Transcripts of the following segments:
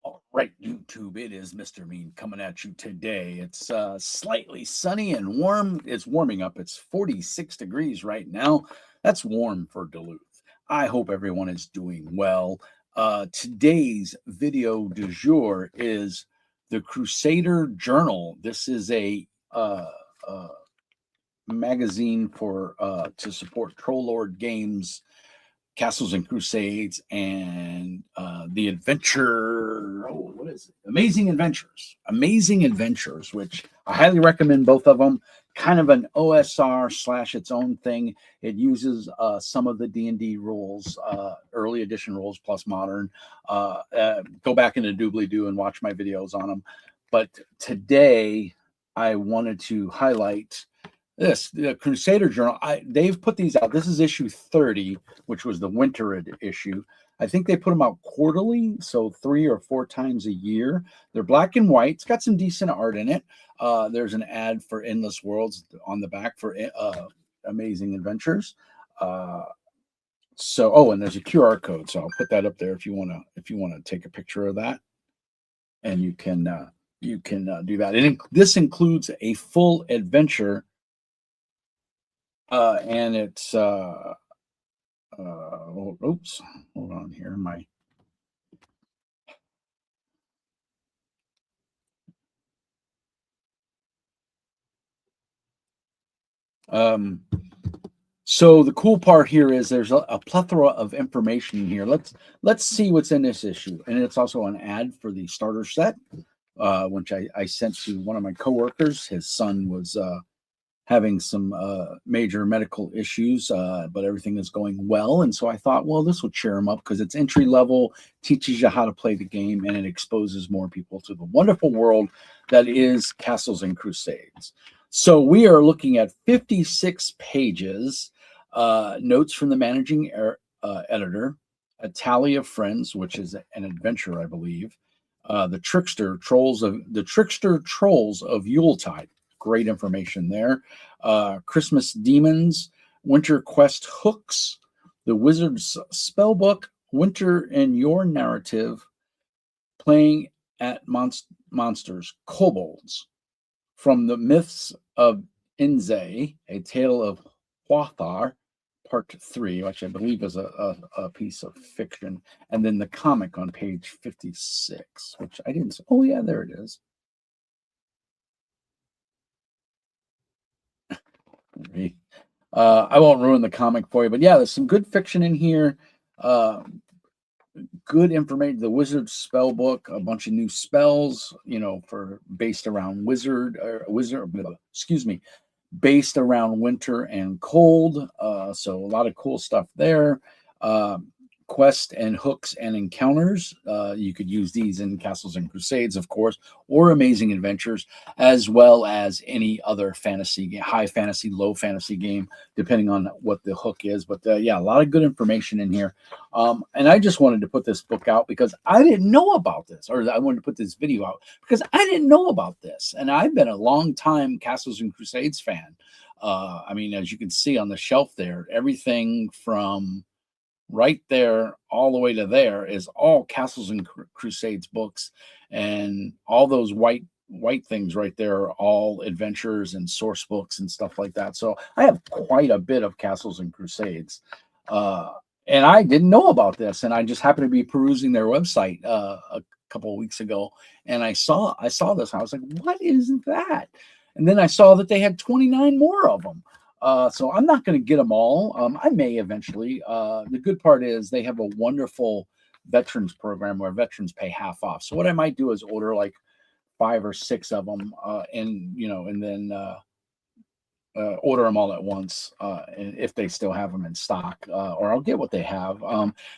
All right, YouTube, it is Mr. Mean coming at you today. It's slightly sunny and warm. It's warming up. It's 46 degrees right now. That's warm for Duluth. I hope everyone is doing well. Today's video du jour is the Crusader Journal. This is a uh, magazine for to support Troll Lord Games, Castles and Crusades, and the adventure. Oh, what is it? Amazing Adventures, which I highly recommend both of them. Kind of an OSR slash its own thing. It uses some of the D&D rules, early edition rules plus modern. Go back into Doobly Doo and watch my videos on them. But today I wanted to highlight the Crusader Journal. They've put these out. This is issue 30, which was the winter issue. I think they put them out quarterly, so 3 or 4 times a year. They're black and white. It's got some decent art in it. There's an ad for Endless Worlds on the back for Amazing Adventures. And there's a QR code, so I'll put that up there if you want to take a picture of that, and you can do that. This includes a full adventure. And it's oops, hold on here. So the cool part here is there's a plethora of information here. Let's see what's in this issue. And it's also an ad for the starter set, which I sent to one of my coworkers. His son was having some major medical issues, but everything is going well. And so I thought, well, this will cheer him up because it's entry level, teaches you how to play the game, and it exposes more people to the wonderful world that is Castles and Crusades. So we are looking at 56 pages, notes from the managing editor, a tally of friends, which is an adventure, I believe, the trickster trolls of Yuletide. Great information there. Christmas Demons, Winter Quest Hooks, The Wizard's Spellbook, Winter in Your Narrative, Playing at Monsters, Kobolds, From the Myths of Inze, A Tale of Hwathar, Part 3, which I believe is a piece of fiction, and then the comic on page 56, which I didn't see. Oh, yeah, there it is. I won't ruin the comic for you, but yeah, there's some good fiction in here. Good information. The Wizard's spell book, a bunch of new spells, based around based around winter and cold. So a lot of cool stuff there. Quest and hooks and encounters. You could use these in Castles and Crusades, of course, or Amazing Adventures, as well as any other fantasy, high fantasy, low fantasy game, depending on what the hook is. But yeah, a lot of good information in here. And I just wanted to put this book out because I didn't know about this, or I wanted to put this video out because I didn't know about this. And I've been a long time Castles and Crusades fan. I mean, as you can see on the shelf there, everything from right there all the way to there is all Castles and Crusades books, and all those white things right there are all adventures and source books and stuff like that. So I have quite a bit of Castles and Crusades, and I didn't know about this, and I just happened to be perusing their website a couple of weeks ago, and I saw this. I was like, what is that? And then I saw that they had 29 more of them. So I'm not going to get them all. I may eventually. The good part is they have a wonderful veterans program where veterans pay half off. So what I might do is order like 5 or 6 of them, and then order them all at once, and if they still have them in stock, or I'll get what they have.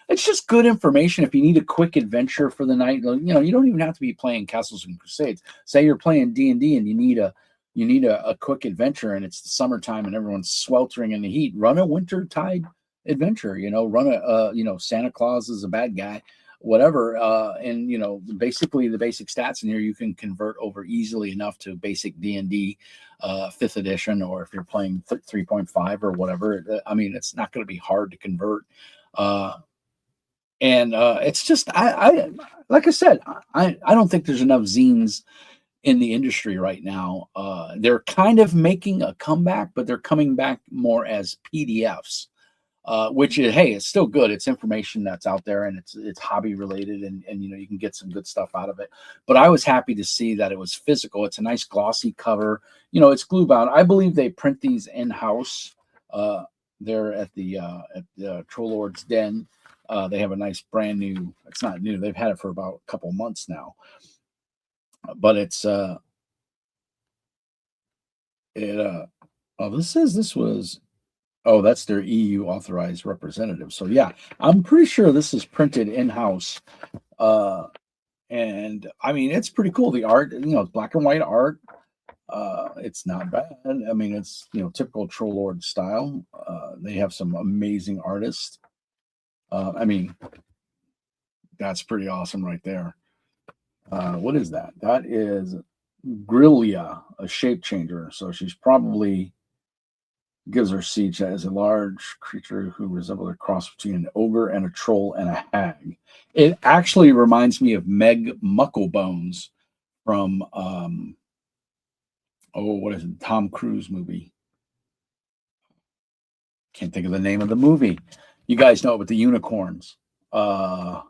It's just good information if you need a quick adventure for the night. You don't even have to be playing Castles and Crusades. Say you're playing D&D and you need a quick adventure, and it's the summertime and everyone's sweltering in the heat. Run a wintertide adventure. Run a Santa Claus is a bad guy, whatever. And basically the basic stats in here you can convert over easily enough to basic D&D 5th edition, or if you're playing 3.5 or whatever. I mean, it's not going to be hard to convert. And it's just like I said, I don't think there's enough zines in the industry right now. They're kind of making a comeback, but they're coming back more as PDFs, which is, hey, it's still good. It's information that's out there, and it's hobby related, and you know, you can get some good stuff out of it. But I was happy to see that it was physical. It's a nice glossy cover. You know, it's glue bound. I believe they print these in house. There at the Troll Lord's Den. They have a nice brand new. It's not new. They've had it for about a couple months now, but it's it. Oh, this was. Oh, that's their EU authorized representative. So yeah, I'm pretty sure this is printed in house. And I mean, it's pretty cool. The art, you know, it's black and white art. It's not bad. I mean, it's, you know, typical Troll Lord style. They have some amazing artists. I mean, that's pretty awesome right there. What is that? That is Grillia, a shape changer. So she's probably gives her siege as a large creature who resembles a cross between an ogre and a troll and a hag. It actually reminds me of Meg Mucklebones from what is it? Tom Cruise movie. Can't think of the name of the movie. You guys know it with the unicorns. But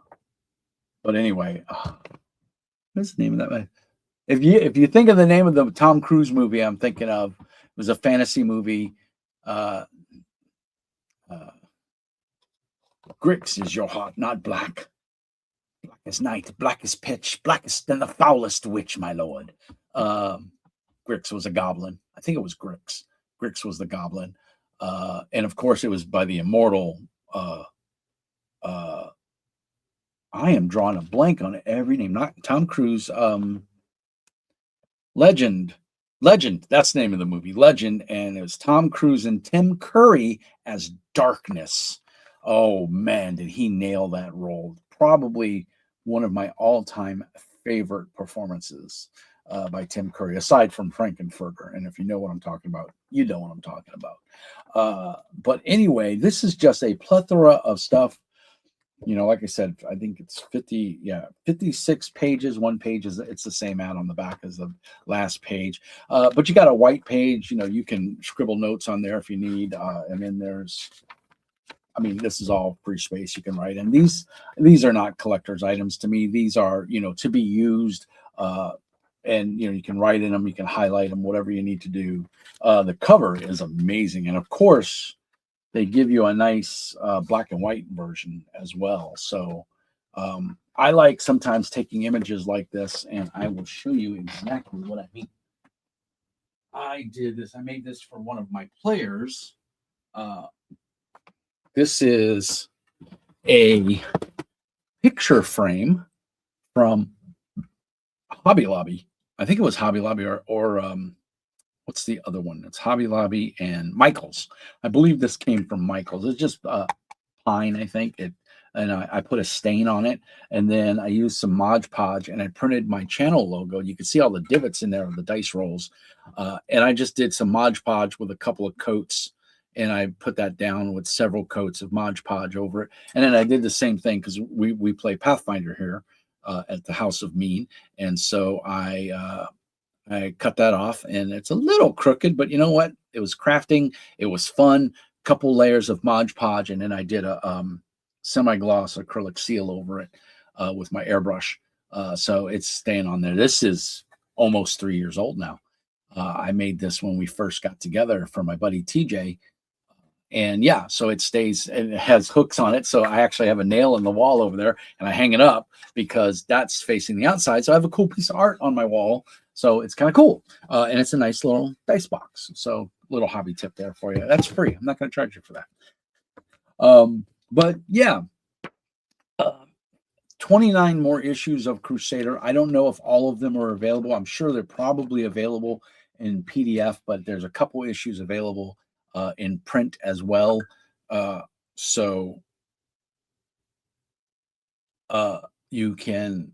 anyway, what's the name of that? If you think of the name of the Tom Cruise movie, I'm thinking of, it was a fantasy movie. Grix is your heart, not black. Black as night, black as pitch, blackest than the foulest witch, my lord. Grix was a goblin. I think it was Grix. Grix was the goblin. And of course, it was by the immortal. I am drawing a blank on every name. Not Tom Cruise. Legend. That's the name of the movie. Legend. And it was Tom Cruise and Tim Curry as Darkness. Oh, man, did he nail that role. Probably one of my all-time favorite performances by Tim Curry, aside from Frankenfurter. And if you know what I'm talking about, you know what I'm talking about. But anyway, this is just a plethora of stuff. You know, like I said, I think it's 56 pages. One page it's the same ad on the back as the last page. But you got a white page, you know, you can scribble notes on there if you need. And then there's, I mean, this is all free space you can write. And these are not collector's items to me. These are, you know, to be used. And, you know, you can write in them, you can highlight them, whatever you need to do. The cover is amazing. And of course, they give you a nice black and white version as well. So I like sometimes taking images like this, and I will show you exactly what I mean. I did this. I made this for one of my players. This is a picture frame from Hobby Lobby. I think it was Hobby Lobby or what's the other one? It's Hobby Lobby and Michael's. I believe this came from Michael's. It's just pine, I think. And I put a stain on it, and then I used some Mod Podge, and I printed my channel logo. You can see all the divots in there of the dice rolls. And I just did some Mod Podge with a couple of coats, and I put that down with several coats of Mod Podge over it. And then I did the same thing because we play Pathfinder here at the House of Mean. And so I cut that off, and it's a little crooked, but you know what? It was crafting. It was fun. Couple layers of Mod Podge, and then I did a semi-gloss acrylic seal over it with my airbrush. So it's staying on there. This is almost 3 years old now. I made this when we first got together for my buddy TJ. And yeah, so it stays, and it has hooks on it. So I actually have a nail in the wall over there, and I hang it up because that's facing the outside. So I have a cool piece of art on my wall. So it's kind of cool. And it's a nice little dice box. So little hobby tip there for you. That's free. I'm not going to charge you for that. But yeah, 29 more issues of Crusader. I don't know if all of them are available. I'm sure they're probably available in PDF, but there's a couple issues available in print as well. So you can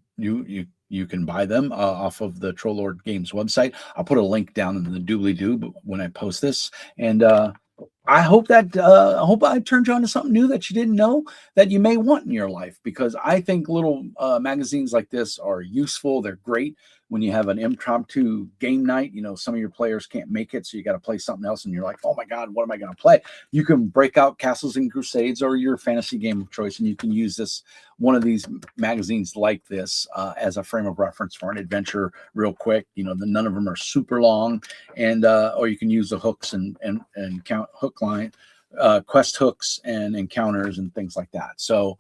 buy them off of the Troll Lord Games website. I'll put a link down in the doobly-doo when I post this. And I hope that I hope I turned you on to something new that you didn't know that you may want in your life, because I think little magazines like this are useful. They're great when you have an impromptu game night. You know, some of your players can't make it, so you got to play something else, and you're like, oh my god, what am I going to play? You can break out Castles and Crusades or your fantasy game of choice, and you can use this one of these magazines like this as a frame of reference for an adventure real quick. You know, none of them are super long, and or you can use the hooks and count hook line quest hooks and encounters and things like that. So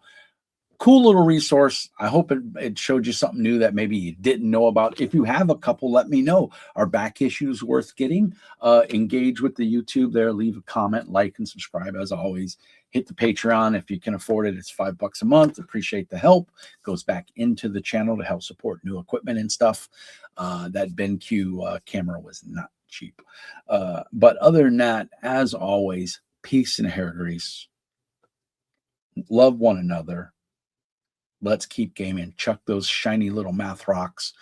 cool little resource. I hope it showed you something new that maybe you didn't know about. If you have a couple, let me know. Are back issues worth getting? Engage with the YouTube there, leave a comment, like, and subscribe as always. Hit the Patreon if you can afford it. It's $5 a month. Appreciate the help. Goes back into the channel to help support new equipment and stuff. That BenQ camera was not cheap. But other than that, as always, peace and hair grease. Love one another. Let's keep gaming. Chuck those shiny little math rocks.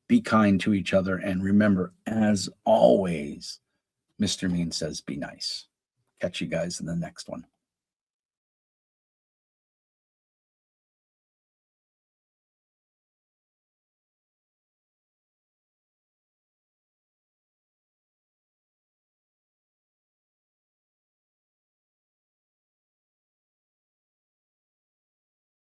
Be kind to each other. And remember, as always, Mr. Mean says, be nice. Catch you guys in the next one.